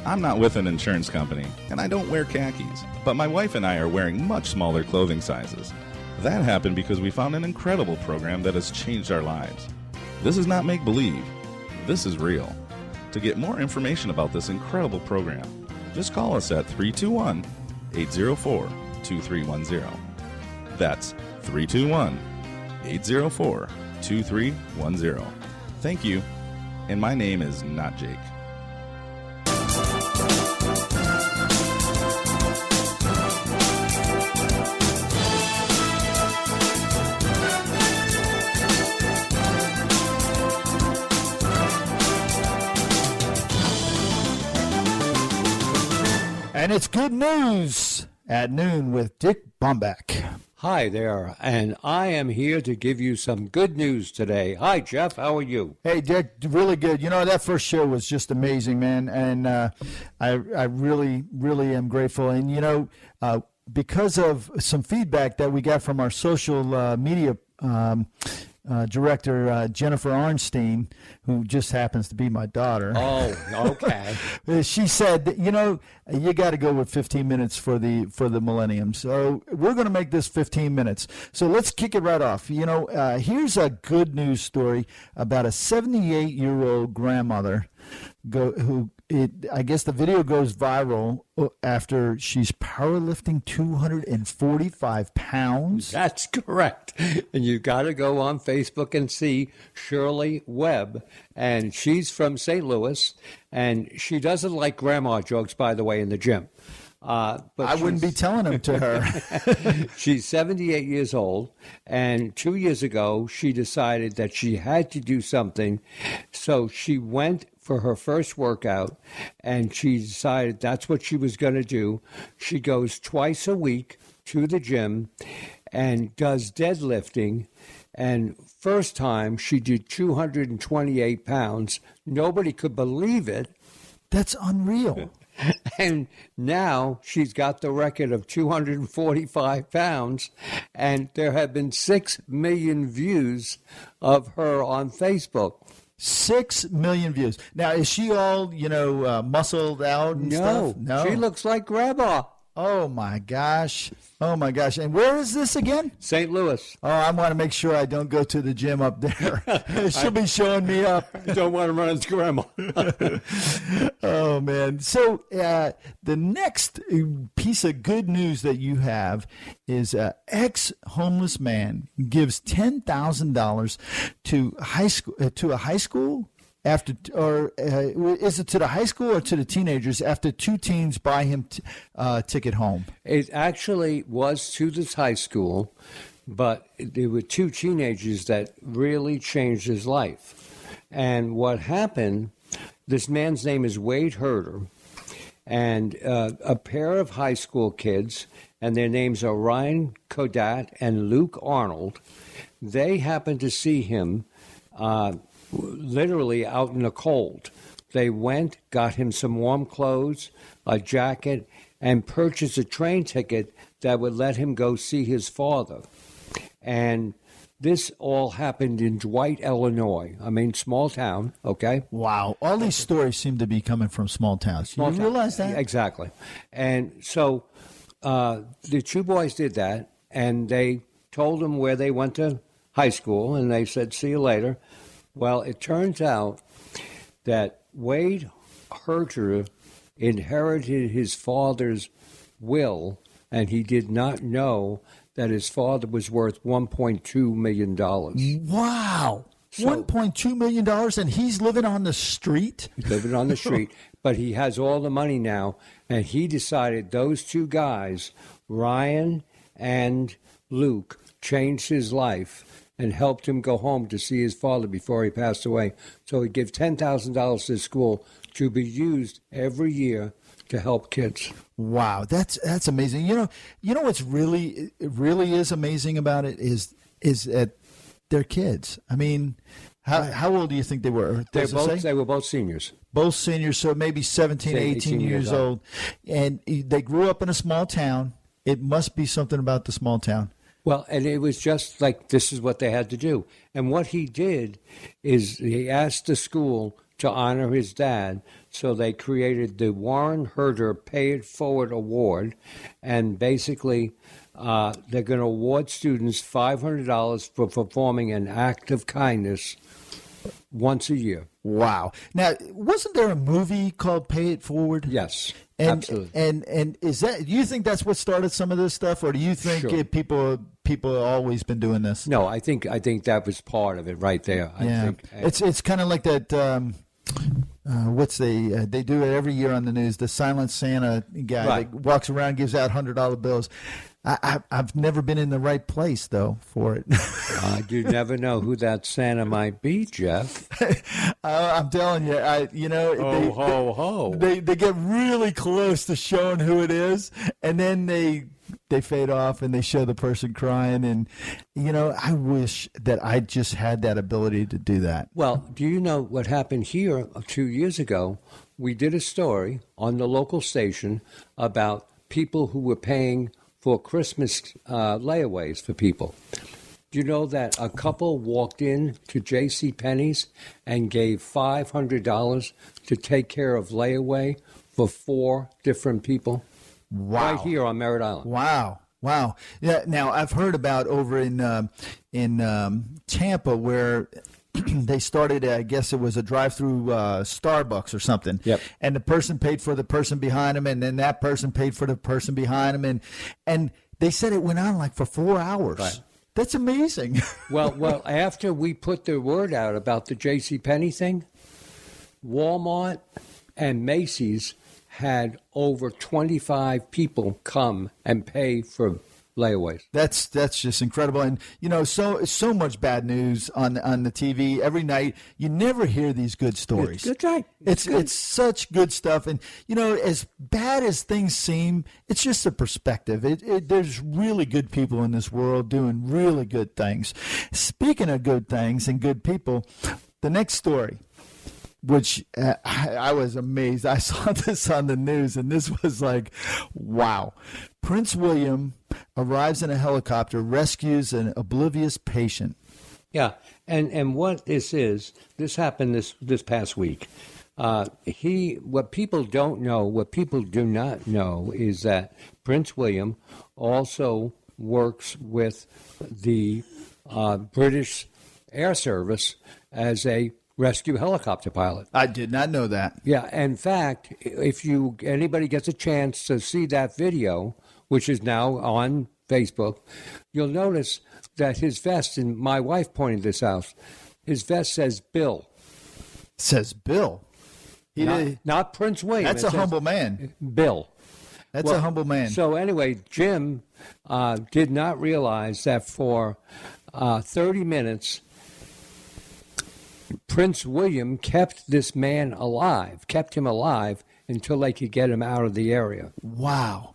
I'm not with an insurance company, and I don't wear khakis, but my wife and I are wearing much smaller clothing sizes. That happened because we found an incredible program that has changed our lives. This is not make-believe. This is real. To get more information about this incredible program, just call us at 321-804-2310. That's 321-804-2310. Thank you, and my name is not Jake. And it's good news at noon with Dick Baumbach. Hi there, and I am here to give you some good news today. Hi, Jeff. How are you? Hey, Dick. Really good. You know, that first show was just amazing, man. And I really, really am grateful. And, you know, because of some feedback that we got from our social media director, Jennifer Arnstein, who just happens to be my daughter. Oh, okay. She said, that, you know, you got to go with 15 minutes for the millennium. So we're going to make this 15 minutes. So let's kick it right off. You know, here's a good news story about a 78-year-old grandmother I guess the video goes viral after she's powerlifting 245 pounds. That's correct. And you got to go on Facebook and see Shirley Webb. And she's from St. Louis. And she doesn't like grandma jokes, by the way, in the gym. But I wouldn't be telling them to her. She's 78 years old, and 2 years ago, she decided that she had to do something. So she went for her first workout, and she decided that's what she was going to do. She goes twice a week to the gym and does deadlifting. And first time, she did 228 pounds. Nobody could believe it. That's unreal. And now she's got the record of 245 pounds, and there have been 6 million views of her on Facebook. 6 million views. Now, is she all, you know, muscled out and stuff? No, she looks like grandma. Oh, my gosh. Oh, my gosh. And where is this again? St. Louis. Oh, I want to make sure I don't go to the gym up there. She'll be showing me up. You don't want to run into grandma. Oh, man. So the next piece of good news that you have is an ex-homeless man gives $10,000 to a high school after, or is it to the high school or to the teenagers after 2 teens buy him a ticket home? It actually was to this high school, but there were 2 teenagers that really changed his life. And what happened, this man's name is Wade Herder, and a pair of high school kids, and their names are Ryan Kodat and Luke Arnold. They happened to see him literally out in the cold. They went, got him some warm clothes, a jacket, and purchased a train ticket that would let him go see his father. And this all happened in Dwight, Illinois. I mean, small town, okay? Wow. All these stories seem to be coming from small towns. You realize that? Exactly. And so the 2 boys did that, and they told him where they went to high school, and they said, see you later. Well, it turns out that Wade Herter inherited his father's will, and he did not know that his father was worth $1.2 million. Wow. So, $1.2 million, and he's living on the street? Living on the street, but he has all the money now, and he decided those 2 guys, Ryan and Luke, changed his life and helped him go home to see his father before he passed away. So he gave $10,000 to the school to be used every year to help kids. Wow, that's amazing. You know what's really is amazing about it is that they're kids. I mean, how old do you think they were? They were both seniors. Both seniors, so maybe 17, 18 years old. And they grew up in a small town. It must be something about the small town. Well, and it was just like this is what they had to do. And what he did is he asked the school to honor his dad. So they created the Warren Herder Pay It Forward Award, and basically they're going to award students $500 for performing an act of kindness once a year. Wow. Now, wasn't there a movie called Pay It Forward? Yes, and, absolutely. And is that, do you think that's what started some of this stuff, or do you think Sure. people have always been doing this? No, I think that was part of it right there. Yeah, it's kind of like that. They do it every year on the news. The Silent Santa guy Right. that walks around, gives out $100 bills. I've never been in the right place though for it. You never know who that Santa might be, Jeff. I'm telling you, Ho, ho, ho. They get really close to showing who it is, and then they fade off and they show the person crying. And I wish that I just had that ability to do that. Well, do you know what happened here 2 years ago? We did a story on the local station about people who were paying for Christmas layaways for people. Do you know that a couple walked in to J.C. Penney's and gave $500 to take care of layaway for 4 different people? Wow. Right here on Merritt Island. Wow. Yeah. Now I've heard about over in Tampa where they started, I guess it was a drive-through Starbucks or something. Yep. And the person paid for the person behind him, and then that person paid for the person behind him, and they said it went on like for 4 hours. Right. That's amazing. Well, after we put the word out about the J.C. Penney thing, Walmart and Macy's had over 25 people come and pay for layaways. That's just incredible. And so much bad news on the TV every night. You never hear these good stories. Good night. It's such good stuff. And as bad as things seem, it's just a perspective. There's really good people in this world doing really good things. Speaking of good things and good people, the next story, which I was amazed. I saw this on the news, and this was like, wow. Prince William arrives in a helicopter, rescues an oblivious patient. Yeah, and what this happened this past week. What people don't know, what people do not know, is that Prince William also works with the British Air Service as a rescue helicopter pilot. I did not know that. Yeah, in fact, if anybody gets a chance to see that video, which is now on Facebook, you'll notice that his vest, and my wife pointed this out, his vest says Bill. Says Bill. Not Prince William. That's a humble man. Bill. That's a humble man. So anyway, Jim did not realize that for 30 minutes, Prince William kept this man alive, kept him alive until they could get him out of the area. Wow.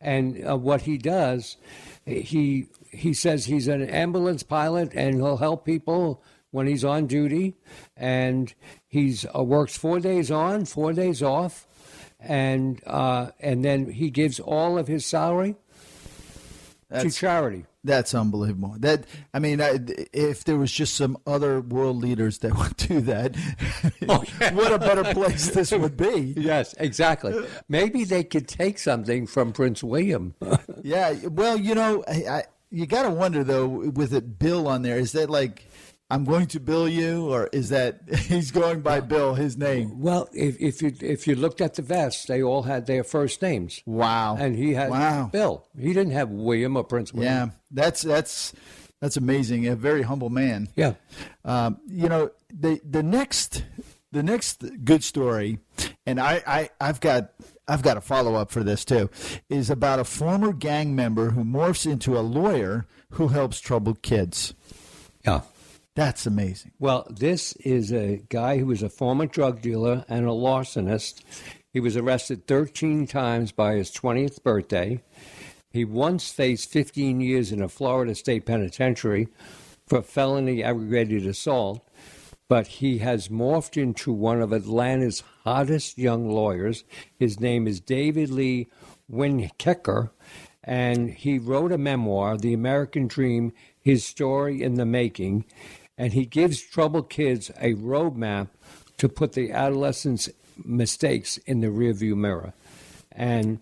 And what he does, he says he's an ambulance pilot and he'll help people when he's on duty. And he's works 4 days on, 4 days off, and then he gives all of his salary to charity. That's unbelievable. If there was just some other world leaders that would do that, what a better place this would be. Yes, exactly. Maybe they could take something from Prince William. Yeah. Well, you got to wonder though, with it Bill on there, is that like, I'm going to bill you, or is that he's going by Bill, his name? Well, if you looked at the vests, they all had their first names. Wow. And he had Bill. He didn't have William or Prince William. Yeah, that's amazing. A very humble man. Yeah. The next good story, and I've got a follow up for this too, is about a former gang member who morphs into a lawyer who helps troubled kids. Yeah. That's amazing. Well, this is a guy who was a former drug dealer and a larcenist. He was arrested 13 times by his 20th birthday. He once faced 15 years in a Florida state penitentiary for felony aggravated assault, but he has morphed into one of Atlanta's hottest young lawyers. His name is David Lee Winkecker, and he wrote a memoir, The American Dream, His Story in the Making, and he gives troubled kids a roadmap to put the adolescents' mistakes in the rearview mirror. And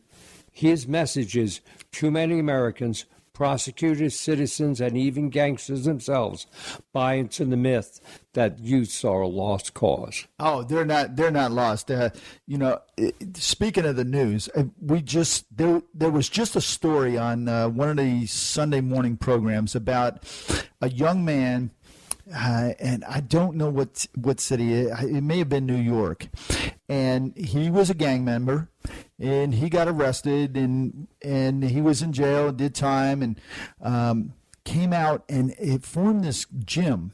his message is, too many Americans, prosecutors, citizens, and even gangsters themselves buy into the myth that youths are a lost cause. Oh, they're not lost. Speaking of the news, there was just a story on one of the Sunday morning programs about a young man, and I don't know what city it may have been New York, and he was a gang member. And he got arrested, and he was in jail, did time, and came out, and it formed this gym.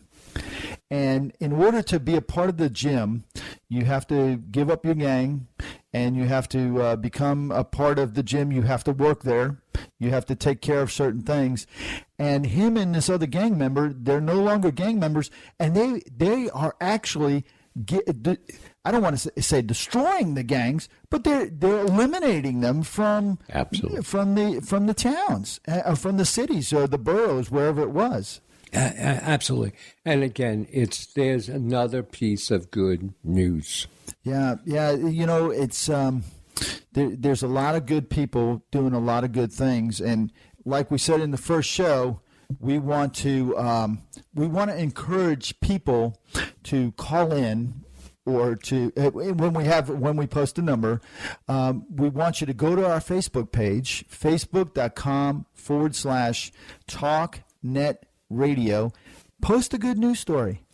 And in order to be a part of the gym, you have to give up your gang, and you have to become a part of the gym. You have to work there. You have to take care of certain things. And him and this other gang member, they're no longer gang members, and they are actually I don't want to say destroying the gangs, but they're eliminating them from the towns, from the cities or the boroughs, wherever it was. Absolutely. And again, there's another piece of good news. Yeah. It's there's a lot of good people doing a lot of good things, and like we said in the first show, we want to encourage people to call in, or to when we post a number, we want you to go to our Facebook page, facebook.com/TalkNetRadio. Post a good news story.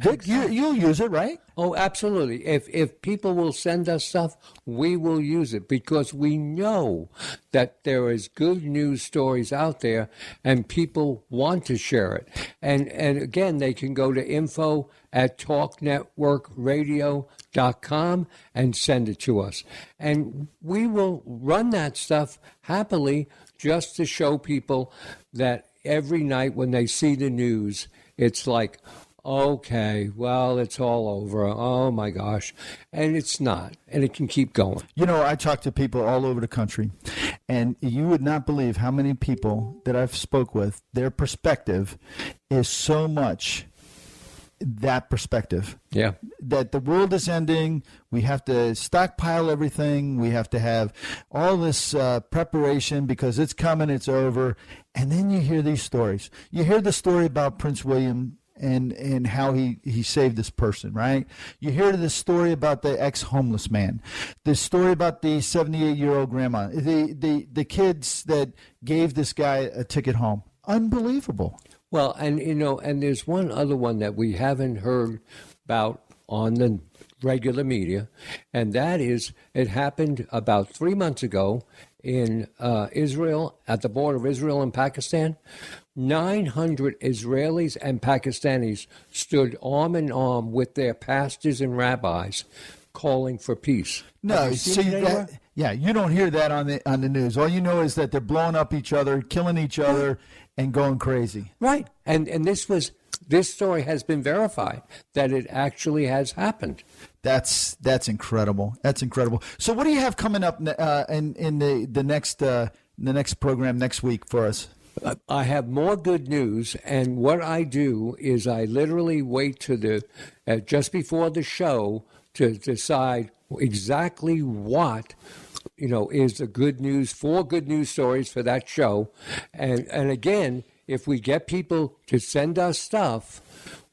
Dick, you'll use it, right? Oh, absolutely. If people will send us stuff, we will use it, because we know that there is good news stories out there and people want to share it. And again, they can go to info@talknetworkradio.com and send it to us. And we will run that stuff happily, just to show people that every night when they see the news, it's like, okay, well, it's all over. Oh, my gosh. And it's not. And it can keep going. I talk to people all over the country, and you would not believe how many people that I've spoke with, their perspective is so much that perspective. Yeah. That the world is ending. We have to stockpile everything. We have to have all this preparation because it's coming, it's over. And then you hear these stories. You hear the story about Prince William and how he saved this person, right? You hear this story about the ex-homeless man, the story about the 78-year-old grandma, the kids that gave this guy a ticket home. Unbelievable. Well, and there's one other one that we haven't heard about on the regular media, and that is, it happened about 3 months ago in Israel, at the border of Israel and Pakistan. 900 Israelis and Pakistanis stood arm in arm with their pastors and rabbis calling for peace. No, see that? Yeah, you don't hear that on the news. All you know is that they're blowing up each other, killing each other, and going crazy. Right, and this story has been verified that it actually has happened. That's incredible. That's incredible. So, what do you have coming up in the next program next week for us? I have more good news, and what I do is I literally wait to just before the show to decide exactly what is the good news, 4 good news stories for that show, and again, if we get people to send us stuff,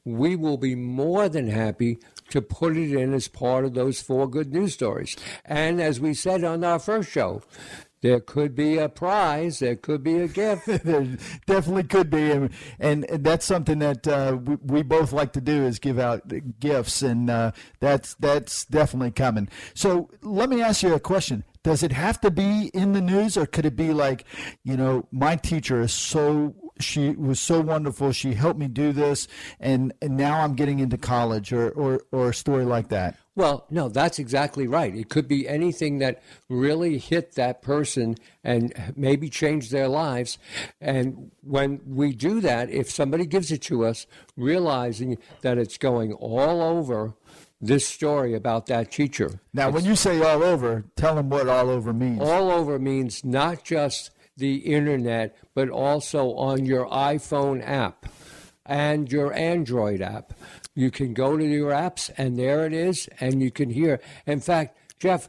we will be more than happy to put it in as part of those 4 good news stories. And as we said on our first show, there could be a prize. There could be a gift. There definitely could be. And that's something that we both like to do, is give out gifts. And that's definitely coming. So let me ask you a question. Does it have to be in the news, or could it be like, my teacher she was so wonderful, she helped me do this, and now I'm getting into college, or a story like that? Well, no, that's exactly right. It could be anything that really hit that person and maybe changed their lives. And when we do that, if somebody gives it to us, realizing that it's going all over this story about that teacher. Now, when you say all over, tell them what all over means. All over means not just the internet, but also on your iPhone app and your Android app. You can go to your apps, and there it is, and you can hear. In fact, Jeff,